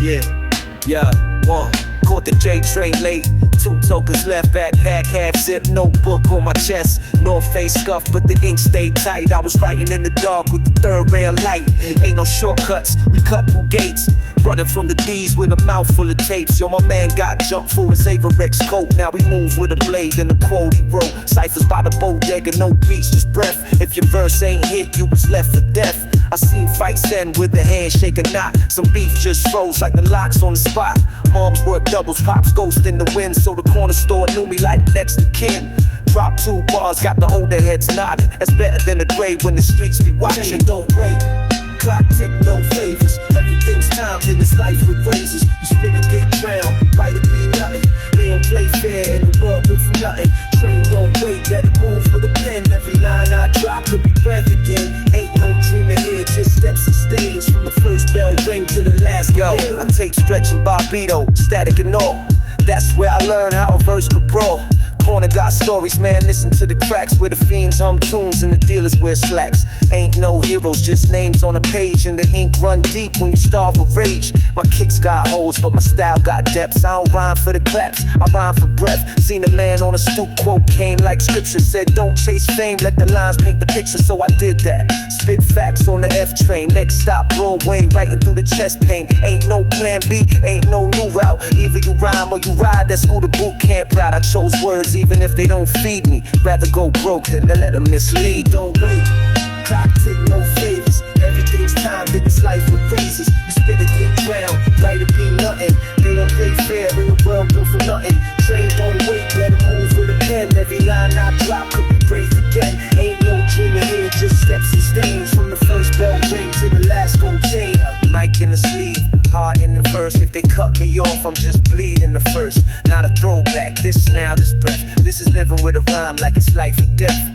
Yeah, one. Caught the J train late. 2 tokens left, backpack, half zip, notebook on my chest. North Face scuff, but the ink stayed tight. I was writing in the dark with the third rail light. Ain't no shortcuts, we cut through gates. Running from the D's with a mouth full of tapes. Yo, my man got jumped for his Averex coat. Now we move with a blade and a quote he wrote. Ciphers by the bodega, no beats, just breath. If your verse ain't hit, you was left for death. I seen fights end with the handshake or not. Some beef just froze like the locks on the spot. Moms work doubles, pops ghost in the wind. So the corner store knew me like next to kin. Drop 2 bars, got the older heads nodding. That's better than the grave when the streets be watching. Don't break, clock tick, no favors. Everything's timed in this life with razors. You spin and get drowned, right it be nothing. They don't play fair in the world with nothing. Train don't wait, let it move with a pen. Every line I drop could be breath again. Ain't no dreaming here, just steps and stage. From the first bell ring to the last. Yo, I take stretching Barbito, static and all. That's where I learned how a verse could brawl. Corner got stories, man, listen to the cracks where the fiends hum tunes and the dealers wear slacks. Ain't no heroes, just names on a page, and the ink run deep when you starve with rage. My kicks got holes, but my style got depths. I don't rhyme for the claps, I rhyme for breath. Seen a man on a stoop, quote came like scripture. Said don't chase fame, let the lines paint the picture, so I did that. Spit facts on the F train, next stop Broadway, writing through the chest pain. Ain't no plan B, ain't no new route. Either you rhyme or you ride, that's who the boot camp route. I chose words even if they don't feed me. Rather go broke than to let them mislead. Don't wait, clock tick, no favors. Everything's timed in this life with razors. You spit it, get drowned, right it be nothing. They don't play fair in the world built for nothing. Train don't wait, let it move with a pen. Every line I drop could be praised again. Ain't no dreaming here, just steps and stains. From the first bell ring to the last gold chain. Mic in the sleeve, heart in the verse. If they cut me off, I'm just bleeding the first. Not a throwback, this now, this breath. This is living with a rhyme like it's life or death.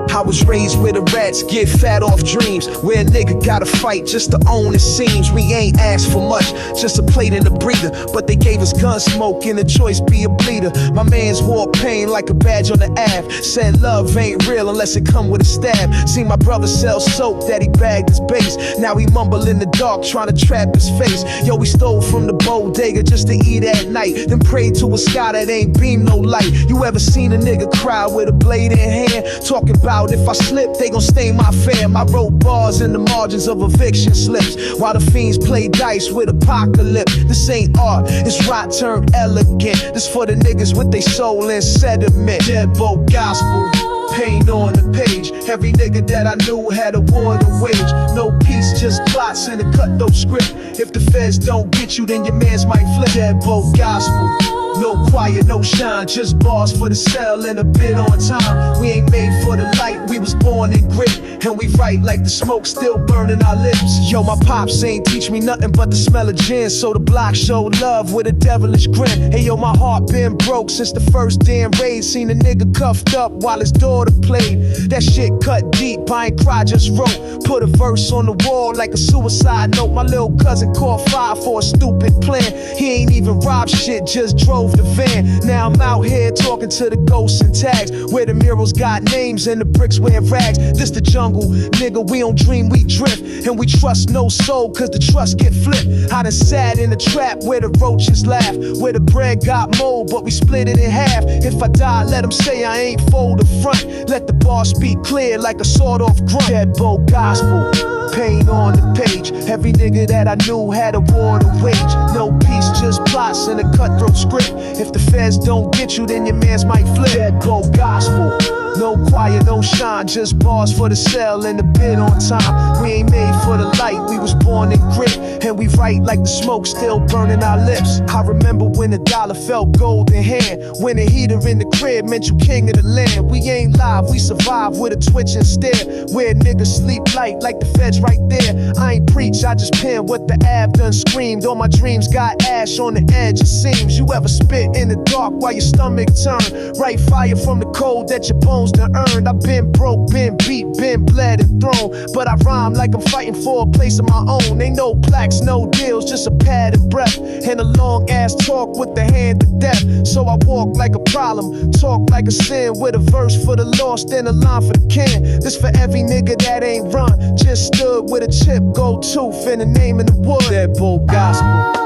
I was raised where the rats get fat off dreams, where a nigga gotta fight just to own it seems. We ain't asked for much, just a plate and a breather, but they gave us gun smoke and a choice be a bleeder. My man's wore pain like a badge on the Ave. Said love ain't real unless it come with a stab. Seen my brother sell soap that he bagged his base. Now he mumble in the dark trying to trap his face. Yo, we stole from the bodega just to eat at night, then prayed to a sky that ain't beam no light. You ever seen a nigga cry with a blade in hand? Talking about if I slip, they gon' stain my fam. I wrote bars in the margins of eviction slips, while the fiends play dice with apocalypse. This ain't art, it's rot turned elegant. This for the niggas with they soul in sediment. Deadbolt Gospel, pain on the page. Every nigga that I knew had a war to wage. No peace, just plots in a cutthroat script. If the feds don't get you, then your mans might flip. Deadbolt Gospel, no quiet, no shine, just bars for the cell and a bit on time. We ain't made for the light, we was born in grit, and we write like the smoke still burning our lips. Yo, my pops ain't teach me nothing but the smell of gin, so the block showed love with a devilish grin. Hey yo, my heart been broke since the first damn raid. Seen a nigga cuffed up while his daughter played. That shit cut deep, I ain't cry, just wrote. Put a verse on the wall like a suicide note. My little cousin caught fire for a stupid plan. He ain't even robbed shit, just drove the van. Now I'm out here talking to the ghosts and tags, where the murals got names and the bricks wear rags. This the jungle, nigga, we don't dream, we drift. And we trust no soul, cause the trust get flipped. I done sat in the trap where the roaches laugh, where the bread got mold, but we split it in half. If I die, let them say I ain't fold the front. Let the bar speak clear like a sawed-off grunt. Deadbolt Gospel, pain on the page. Every nigga that I knew had a war to wage. No peace, just plots in a cutthroat script. If the feds don't get you, then your mans might flip. Deadbolt Gospel, No choir, no shine, just bars for the cell and the bid on time. We ain't made for the light, we was born in grit, and we write like the smoke still burning our lips. I remember when the dollar felt gold in hand, when the heater in the crib meant you king of the land. We ain't live, we survive with a twitching stare, where niggas sleep light like the feds right there. I ain't preach, I just pen what the ab done screamed. All my dreams got ash on the edge, it seems. You ever spit in the dark while your stomach turned? Right fire from the cold that your bones done earned. I've been broke, been beat, been bled and thrown, but I rhyme like I'm fighting for a place of my own. Ain't no plaques, no deals, just a pad and breath, and a long ass talk with the hand of death. So I walk like a problem, talk like a sin, with a verse for the lost and a line for the kin. This for every nigga that ain't run, just stood with a chip, gold tooth, and a name in the wood. Deadbolt Gospel.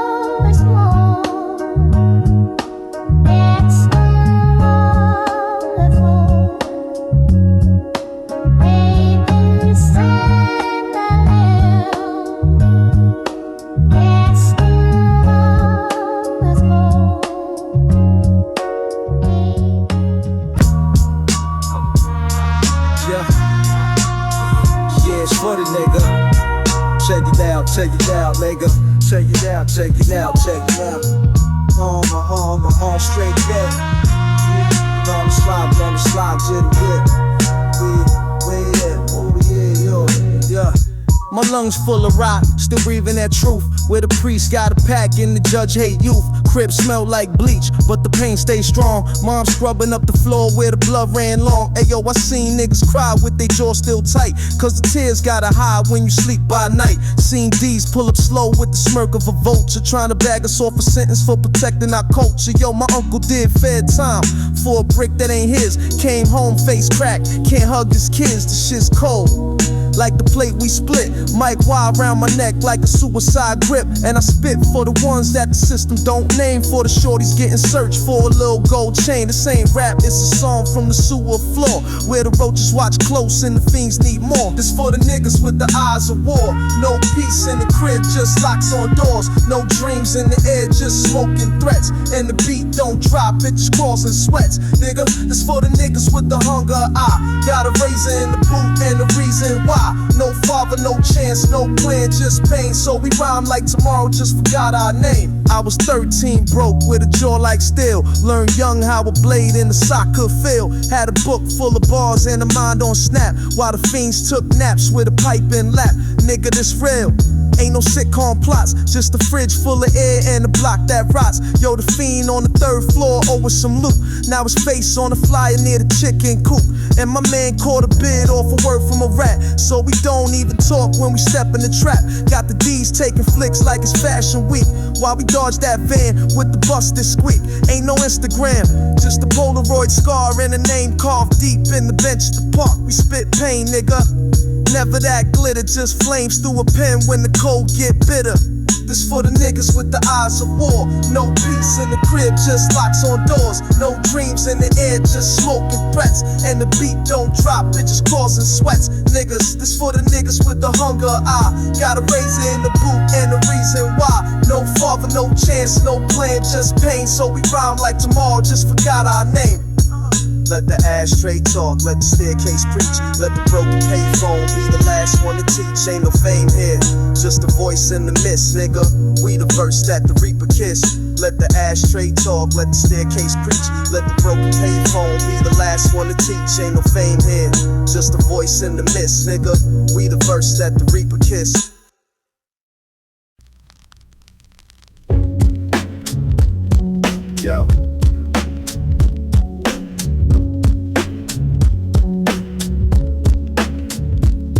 For the nigga, check it out, nigga. Check it out, check it out. On my home straight there. On the slide, to the whip. Oh yeah. My lungs full of rock, still breathing that truth. Where the priest got a pack and the judge hate youth. Crib smell like bleach, but the pain stays strong. Mom scrubbing up the floor where the blood ran long. Ayo, I seen niggas cry with their jaw still tight, cause the tears gotta hide when you sleep by night. Seen D's pull up slow with the smirk of a vulture, trying to bag us off a sentence for protecting our culture. Yo, my uncle did fair time for a brick that ain't his. Came home face cracked, can't hug his kids, the shit's cold. Like the plate we split, mic wire around my neck like a suicide grip. And I spit for the ones that the system don't name, for the shorties getting searched for a little gold chain. This ain't rap, it's a song from the sewer floor, where the roaches watch close and the fiends need more. This for the niggas with the eyes of war. No peace in the crib, just locks on doors. No dreams in the air, just smoking threats. And the beat don't drop, it just crawls and sweats. Nigga, this for the niggas with the hunger eye. Got a razor in the boot and the reason why. No father, no chance, no plan, just pain. So we rhyme like tomorrow just forgot our name. I was 13, broke with a jaw like steel. Learned young how a blade in the sock could feel. Had a book full of bars and a mind on snap, while the fiends took naps with a pipe in lap. Nigga, this real. Ain't no sitcom plots, just a fridge full of air and a block that rots. Yo, the fiend on the 3rd floor over some loot. Now his face on a flyer near the chicken coop. And my man caught a bid off a word from a rat, so we don't even talk when we step in the trap. Got the D's taking flicks like it's fashion week, while we dodge that van with the busted squeak. Ain't no Instagram, just a Polaroid scar and a name carved deep in the bench at the park. We spit pain, nigga. Never that glitter, just flames through a pen when the cold get bitter. This for the niggas with the eyes of war. No peace in the crib, just locks on doors. No dreams in the air, just smoking threats. And the beat don't drop, it just causing sweats. Niggas, this for the niggas with the hunger eye. Got a razor in the boot and the reason why. No father, no chance, no plan, just pain. So we rhyme like tomorrow, just forgot our name. Let the ashtray talk, let the staircase preach. Let the broken payphone be the last one to teach. Ain't no fame here, just a voice in the mist, nigga. We the verse that the reaper kiss. Let the ashtray talk, let the staircase preach. Let the broken payphone be the last one to teach. Ain't no fame here, just a voice in the mist, nigga. We the verse that the reaper kiss. Yo.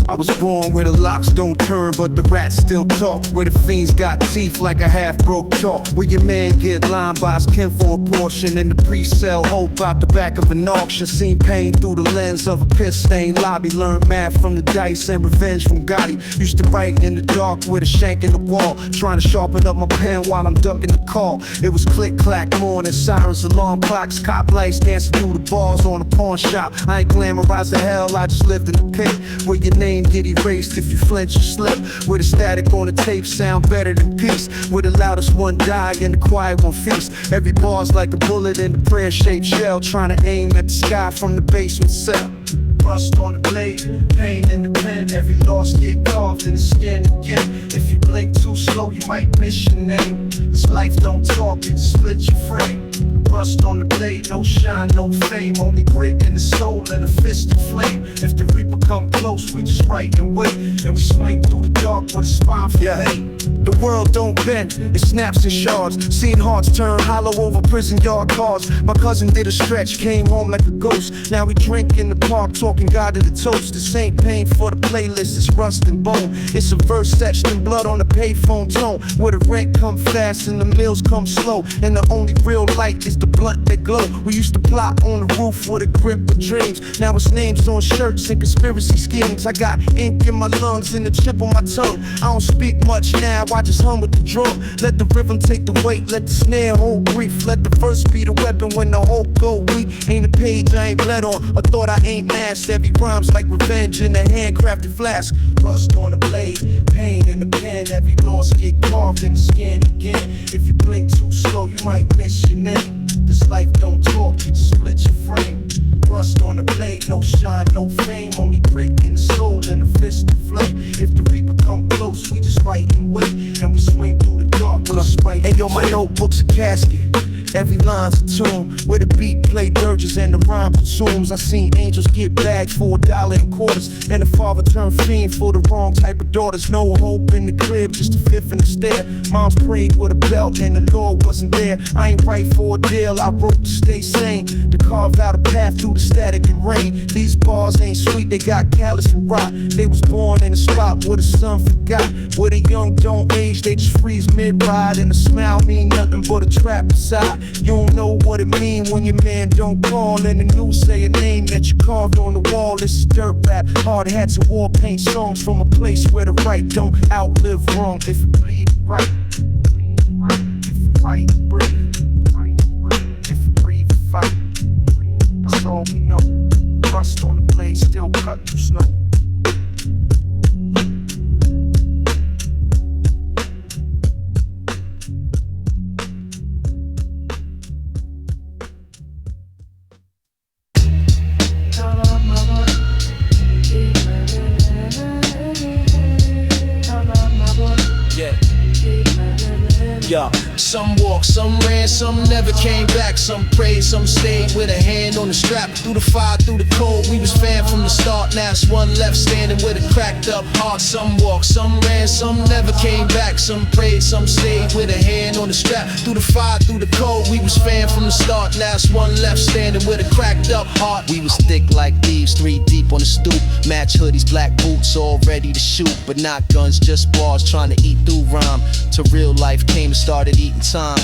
I was born where the locks don't turn, but the rats still talk. Where the fiends got teeth like a half-broke chalk. Where your man get lined by his kin for a portion, and the priest sell hope out the back of an auction. Seen pain through the lens of a piss-stained lobby. Learned math from the dice and revenge from Gotti. Used to write in the dark with a shank in the wall, trying to sharpen up my pen while I'm ducking the call. It was click-clack morning, sirens, alarm clocks, cop lights dancing through the bars on a pawn shop. I ain't glamorized the hell, I just lived in the pit where your name get erased if you flinch or slip. With a static on the tape sound better than peace. With the loudest one die and the quiet one feast. Every bar's like a bullet in a prayer-shaped shell, trying to aim at the sky from the basement cell. Rust on the blade, pain in the pen. Every loss get carved in the skin again. If you blink too slow, you might miss your name. This life don't talk, it split your frame. Rust on the blade, no shine, no fame. Only grit in the soul and a fist of flame. If the reaper come close, we just write and wait. And we swing through the dark with a spine for hate. The world don't bend, it snaps in shards. Seen hearts turn hollow over prison yard cars. My cousin did a stretch, came home like a ghost. Now we drink in the park, talking God to the toast. This ain't pain for the playlist, it's rust and bone. It's a verse etched in blood on the payphone tone. Where the rent come fast and the meals come slow. And the only real light is the blunt that glow. We used to plot on the roof with a grip of dreams. Now it's names on shirts and conspiracy schemes. I got ink in my lungs and a chip on my tongue. I don't speak much now, I just hum with the drum. Let the rhythm take the weight, let the snare hold grief. Let the verse be the weapon when the hope go weak. Ain't a page I ain't bled on, a thought I ain't masked. Every rhyme's like revenge in a handcrafted flask. Rust on the blade, pain in the pen. Every loss get carved in the skin again. If you blink too slow, you might miss your name. This life don't talk, it split your frame. Rust on the blade, no shine, no fame. Only grit in the soul and a fist to flame. If the reaper come close, we just fight and wait. And we swing through the dark with a spike. Hey yo, my notebook's a casket. Every line's a tune, where the beat play dirges and the rhyme consumes. I seen angels get bagged for $1 in quarters, and the father turned fiend for the wrong type of daughters. No hope in the crib, just a fifth in the stair. Mom's prayed with a belt and the Lord wasn't there. I ain't right for a deal, I wrote to stay sane, to carve out a path through the static and rain. These bars ain't sweet, they got callous and rot. They was born in a spot where the sun forgot. Where the young don't age, they just freeze mid-ride. And a smile mean nothing but a trap inside. You don't know what it mean when your man don't call. And the news say a name that you carved on the wall. This is dirt rap, hard hats and war paint songs from a place where the right don't outlive wrong. If you bleed right, if you fight, breathe. If you breathe, fight. That's all we know. Rust on the blade, still cut through snow. Yeah. Some walked, some ran, some never came back. Some prayed, some stayed with a hand on the strap. Through the fire, through the cold, we was fam from the start. Now it's one left standing with a cracked up heart. Some walked, some ran, some never came back. Some prayed, some stayed with a hand on the strap. Through the fire, through the cold, we was fam from the start. Now it's one left standing with a cracked up heart. We was thick like thieves, 3 deep on the stoop. Match hoodies, black boots, all ready to shoot. But not guns, just bars, trying to eat through rhyme. To real life came and started eating time.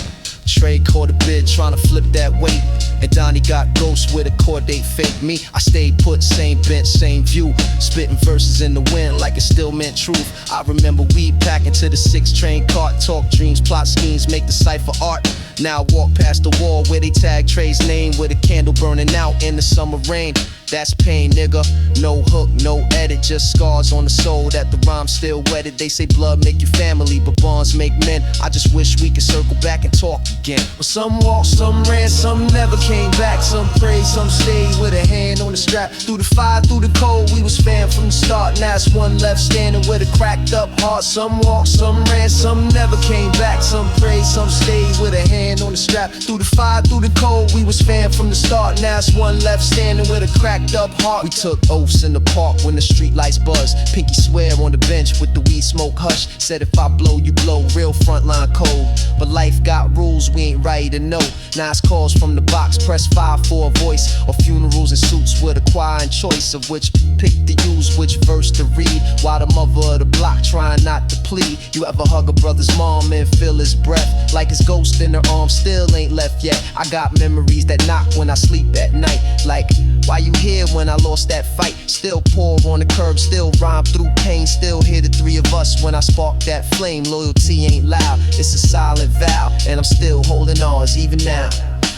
Trey caught a bid trying to flip that weight. And Donnie got ghosts with a court date fake. Me, I stayed put, same bench, same view. Spitting verses in the wind like it still meant truth. I remember weed packing to the 6 train cart. Talk dreams, plot schemes, make the cipher art. Now I walk past the wall where they tag Trey's name with a candle burning out in the summer rain. That's pain, nigga. No hook, no edit, just scars on the soul that the rhyme still wetted. They say blood make you family, but bonds make men. I just wish we could circle back and talk again. Well, some walked, some ran, some never came back. Some prayed, some stayed with a hand on the strap. Through the fire, through the cold, we was fam from the start. Now it's one left standing with a cracked up heart. Some walked, some ran, some never came back. Some prayed, some stayed with a hand on the strap. Through the fire, through the cold, we was fam from the start. Now it's one left standing with a cracked up heart. We took oaths in the park when the street lights buzz. Pinky swear on the bench with the weed smoke hush. Said if I blow, you blow, real frontline cold. But life got rules we ain't ready to know. Nice calls from the box, press 5 for a voice. Or funerals and suits with a choir and choice of which pick to use, which verse to read. While the mother of the block trying not to plead. You ever hug a brother's mom and feel his breath like his ghost in her arms still ain't left yet. I got memories that knock when I sleep at night. Like, why you here when I lost that fight? Still pour on the curb, still rhyme through pain. Still hear the 3 of us when I spark that flame. Loyalty ain't loud, it's a silent vow, and I'm still holding on even now.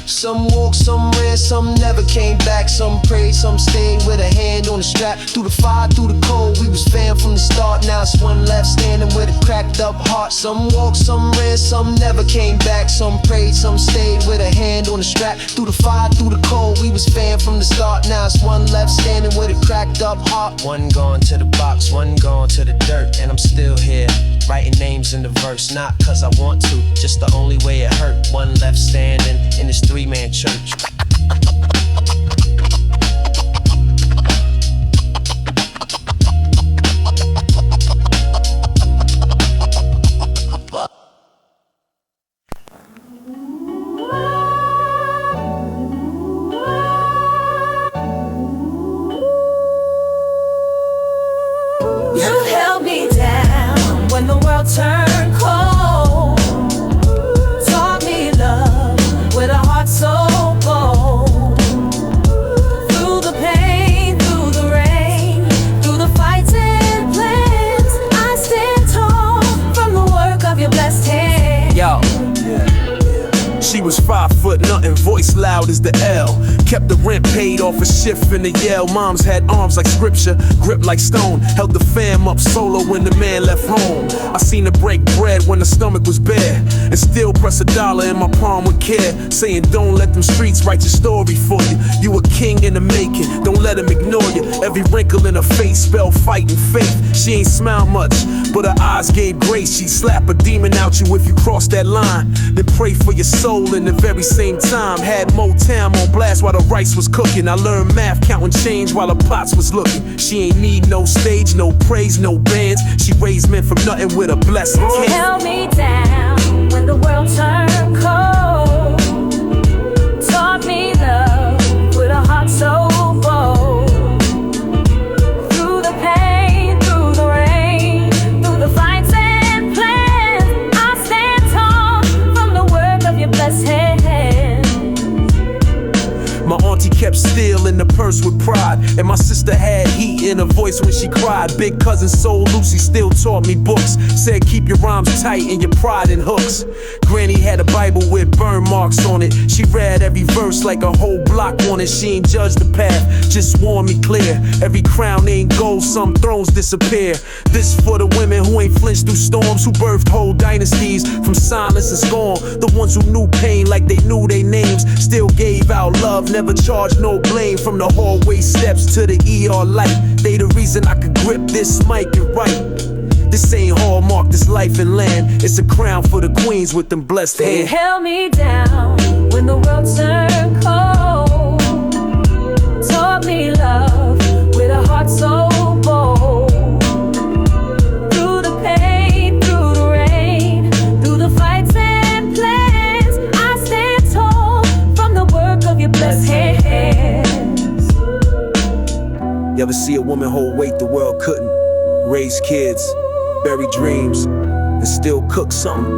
Some walked, some ran, some never came back. Some prayed, some stayed with a hand on the strap. Through the fire, through the cold, we was fam from the start. Now it's one left standing with a cracked up heart. Some walked, some ran, some never came back. Some prayed, some stayed with a hand on the strap. Through the fire, through the cold, we was fam from the start. Now it's one left standing with a cracked up heart. One gone to the box, one gone to the dirt, and I'm still here, writing names in the verse. Not cause I want to, just the only way it hurt. One left standing in this three-man church. You held me down when the world turned cold. Taught me love with a heart so bold. Through the pain, through the rain, through the fights and plans, I stand tall from the work of your blessed hand. Yo. She was 5 foot nothing, voice loud as the L. Kept the rent paid off a shift in the Yale. Moms had arms like scripture, grip like stone. Held the fam up solo when the man left home. I seen her break bread when the stomach was bare, and still press a dollar in my palm with care, saying don't let them streets write your story for you. You a king in the making, don't let them ignore you. Every wrinkle in her face spelled fight and faith. She ain't smile much, but her eyes gave grace. She'd slap a demon out you if you cross that line, then pray for your soul in the very same time. Had Motown on blast while the rice was cooking. I learned math, counting change while the pots was looking. She ain't need no stage, no praise, no bands. She raised men from nothing with a blessing. Held me down when the world turned cold. Taught me love with a heart so bold. Through the pain, through the rain, through the fights and plans, I stand tall from the work of your blessed hand. My auntie kept still in the purse with pride, and my sister had heat in her voice when she cried. Big cousin Soul Lucy still taught me books, said keep your rhymes tight and your pride in hooks. Granny had a Bible with burn marks on it. She read every verse like a whole block on it. She ain't judged the path, just warned me clear. Every crown ain't gold, some thrones disappear. This for the women who ain't flinched through storms, who birthed whole dynasties from silence and scorn. The ones who knew pain like they knew their names, still gave out love, never charged no blame. From the hallway steps to the ER light, they the reason I could grip this mic and write. This ain't Hallmark, this life and land. It's a crown for the queens with them blessed They hands. held me down when the world turned cold. Taught me love with a heart so bold. Through the pain, through the rain, through the fights and plans, I stand tall from the work of your blessed hands. You ever see a woman hold weight the world couldn't? Raise kids, bury dreams, and still cook something?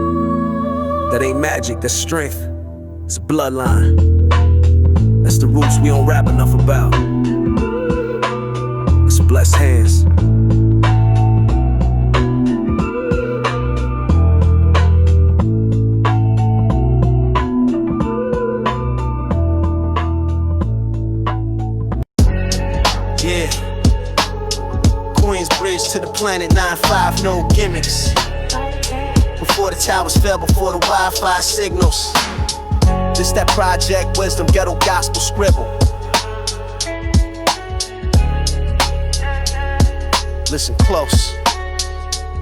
That ain't magic, that's strength. It's a bloodline. That's the roots we don't rap enough about. It's blessed hands. Yeah. Queensbridge to the planet, 9-5, no gimmicks. Before the towers fell, before the Wi-Fi signals. This that project wisdom, ghetto gospel scribble. Listen close.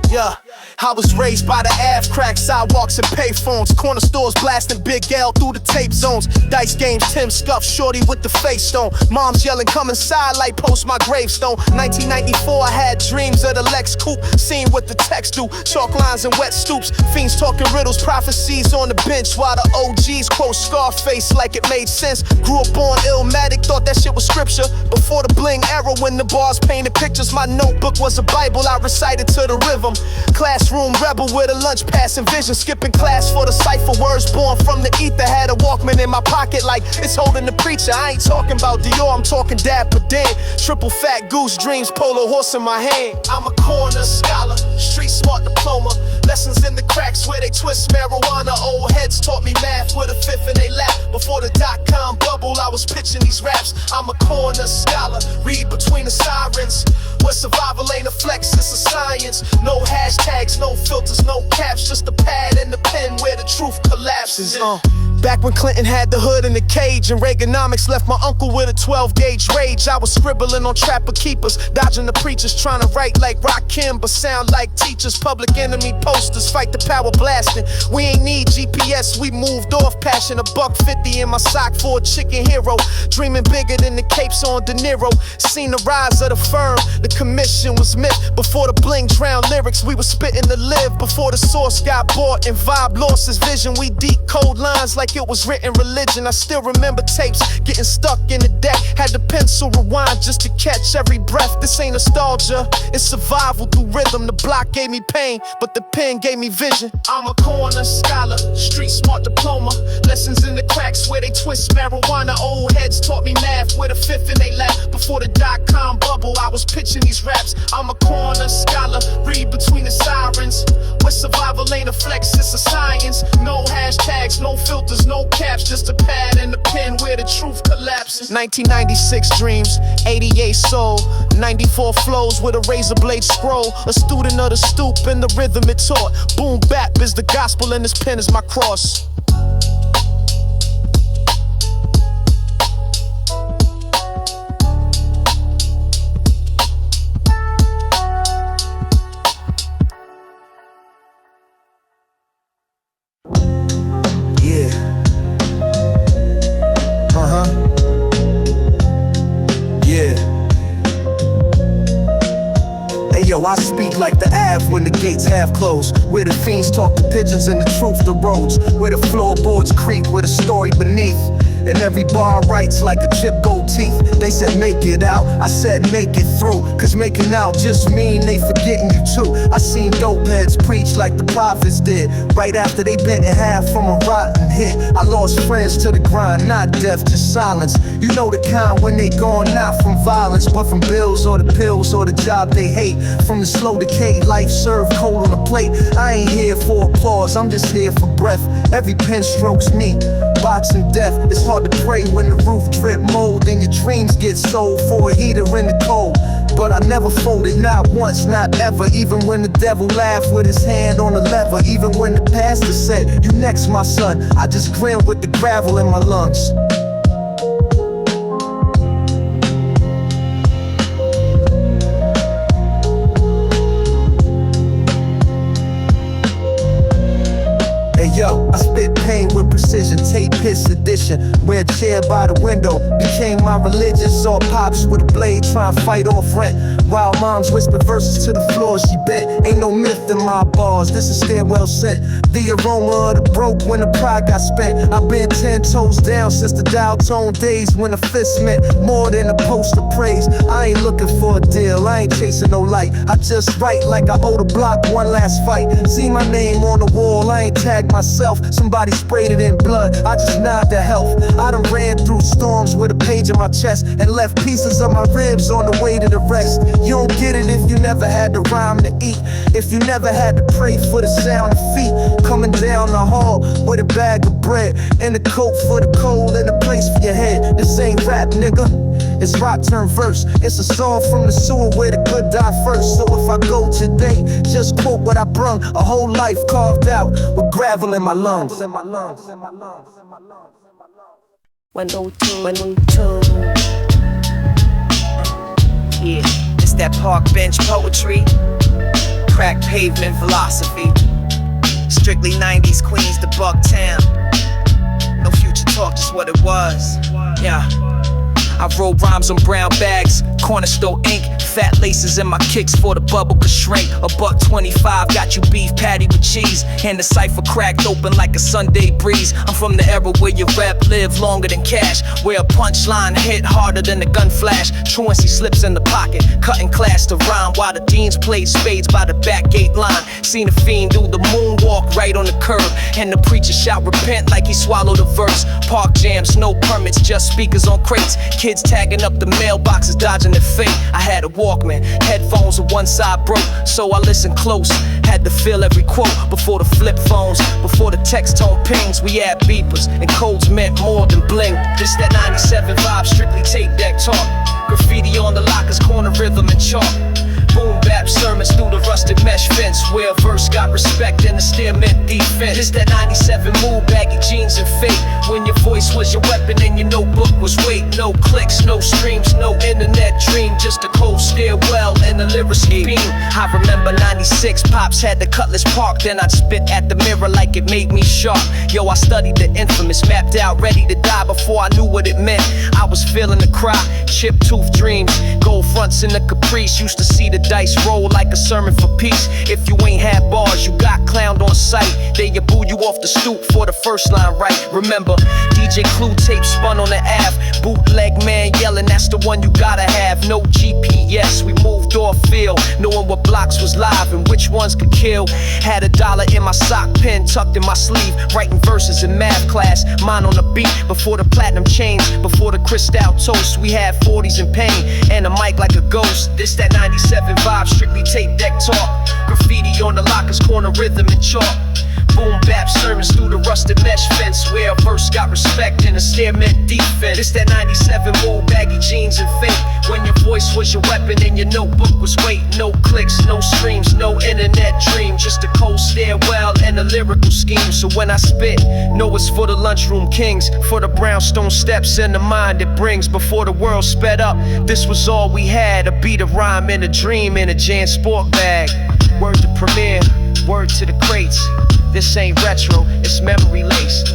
Yeah. I was raised by the Ave, cracked sidewalks and payphones, corner stores blasting Big L through the tape zones, dice games, Tim Scuff, shorty with the face stone, moms yelling come inside like post my gravestone. 1994 I had dreams of the Lex Coupe, seen what the text do, chalk lines and wet stoops, fiends talking riddles, prophecies on the bench while the OGs quote Scarface like it made sense. Grew up on Illmatic, thought that shit was was scripture. Before the bling era, when the bars painted pictures, my notebook was a Bible I recited to the rhythm. Classroom rebel with a lunch passing vision, skipping class for the cipher words born from the ether. Had a Walkman in my pocket like it's holding the preacher. I ain't talking about Dior, I'm talking Dad Padan. Triple fat goose dreams, polo horse in my hand. I'm a corner scholar, street smart diploma. Lessons in the cracks where they twist marijuana. Old heads taught me math with a fifth in they lap. Before the dot-com bubble, I was pitching these raps. I'm a corner scholar, read between the sirens. Where survival ain't a flex, it's a science. No hashtags, no filters, no caps. Just a pad and a pen where the truth collapses. Back when Clinton had the hood in the cage and Reaganomics left my uncle with a 12-gauge rage, I was scribbling on trapper keepers, dodging the preachers, trying to write like Rakim but sound like teachers. Public enemy posters, fight the power blasting. We ain't need GPS, we moved off passion. $1.50 in my sock for a chicken hero, dreaming bigger than the capes on De Niro. Seen the rise of the firm, the commission was myth. Before the bling drowned lyrics, we was spitting to live. Before the source got bought and vibe lost his vision, we decode lines like it was written religion. I still remember tapes getting stuck in the deck, had the pencil rewind just to catch every breath. This ain't nostalgia, it's survival through rhythm. The block gave me pain, but the pen gave me vision. I'm a corner scholar, street smart diploma. Lessons in the cracks where they twist marijuana. Old heads taught me math with a fifth in they lap. Before the dot-com bubble, I was pitching these raps. I'm a corner scholar, read between the sirens. Where survival ain't a flex, it's a science. No hashtags, no filters, no caps. Just a pad and a pen where the truth collapses. 1996 dreams, 88 soul, 94 flows with a razor blade scroll. A student of the stoop and the rhythm it taught. Boom bap is the gospel and this pen is my cross. Yo, I speak like the Ave when the gates half closed. Where the fiends talk to pigeons and the truth the roads. Where the floorboards creak with a story beneath. And every bar writes like a chip gold teeth. They said make it out, I said make it through. Cause making out just mean they forgetting you too. I seen dope heads preach like the prophets did, right after they bent in half from a rotten hit. I lost friends to the grind, not death, just silence. You know the kind when they gone, not from violence, but from bills or the pills or the job they hate. From the slow decay, life served cold on a plate. I ain't here for applause, I'm just here for breath. Every pen strokes me, boxing death. It's hard to pray when the roof drip mold and your dreams get sold for a heater in the cold. But I never folded, not once, not ever. Even when the devil laughed with his hand on the lever. Even when the pastor said, you next my son, I just grinned with the gravel in my lungs. Yo, I spit pain with precision, tape his edition. Wear a chair by the window, became my religion. Saw pops with a blade trying to fight off rent, while moms whispered verses to the floor she bet. Ain't no myth in my bars, this is stairwell set. The aroma of the broke when the pride got spent. I've been 10 toes down since the dial tone days, when a fist meant more than a post of praise. I ain't looking for a deal, I ain't chasing no light. I just write like I owe the block one last fight. See my name on the wall, I ain't tagged myself. Somebody sprayed it in blood, I just nod to health. I done ran through storms with a page in my chest and left pieces of my ribs on the way to the rest. You don't get it if you never had to rhyme to eat, if you never had to pray for the sound of feet coming down the hall with a bag of bread and a coat for the cold and a place for your head. This ain't rap, nigga, it's rock turn verse. It's a song from the sewer where the good die first. So if I go today, just quote what I brung. A whole life carved out with gravel in my lungs. 102, 102. Yeah, it's that park bench poetry, crack pavement philosophy. Strictly 90s Queens to Bucktown. No future talk, just what it was. Yeah. I wrote rhymes on brown bags, corner store ink, fat laces in my kicks for the bubble could shrink. $1.25 got you beef patty with cheese, and the cipher cracked open like a Sunday breeze. I'm from the era where your rap lived longer than cash, where a punchline hit harder than a gun flash. Truancy slips in the pocket, cutting class to rhyme, while the deans played spades by the back gate line. Seen a fiend do the moonwalk right on the curb, and the preacher shout repent like he swallowed a verse. Park jams, no permits, just speakers on crates. Kids tagging up the mailboxes, dodging their fate. I had a Walkman, headphones on one side broke, so I listened close. Had to feel every quote before the flip phones, before the text tone pings. We had beepers, and codes meant more than bling. This that 97 vibe, strictly tape deck talk. Graffiti on the lockers, corner rhythm and chalk. Boom bap sermons through the rusted mesh fence, where a verse got respect and a stare meant defense. This that 97 move, baggy jeans and fake, when your voice was your weapon and your notebook was weight. No clicks, no streams, no internet dream, just a cold stairwell and a lyrical beam. I remember 96, pops had the cutlass parked, then I'd spit at the mirror like it made me sharp. Yo, I studied the infamous, mapped out, ready to die before I knew what it meant. I was feeling the cry, chip tooth dreams, gold fronts in the Caprice. Used to see the dice roll like a sermon for peace. If you ain't had bars, you got clowned on sight. They you boo you off the stoop for the first line right. Remember, DJ Clue tape spun on the Ave. Bootleg man yelling, that's the one you gotta have. No GPS, we moved off field, knowing what blocks was live and which ones could kill. Had $1 in my sock, pen tucked in my sleeve, writing verses in math class, mine on the beat. Before the platinum chains, before the crystal toast, we had 40s in pain, and a mic like a ghost. This that 97 vibe, strictly tape deck talk. Graffiti on the lockers, corner rhythm and chalk. Boom bap sermons through the rusted mesh fence, where a verse got respect and a stare meant defense. This that 97 move, baggy jeans and fake, when your voice was your weapon and your notebook was weight. No clicks, no streams, no internet dream, just a cold stairwell and a lyrical scheme. So when I spit, know it's for the lunchroom kings, for the brownstone steps and the mind it brings. Before the world sped up, this was all we had, a beat, a rhyme, and a dream in a Jan Sport bag. Word to Premier, word to the crates. This ain't retro, it's memory laced.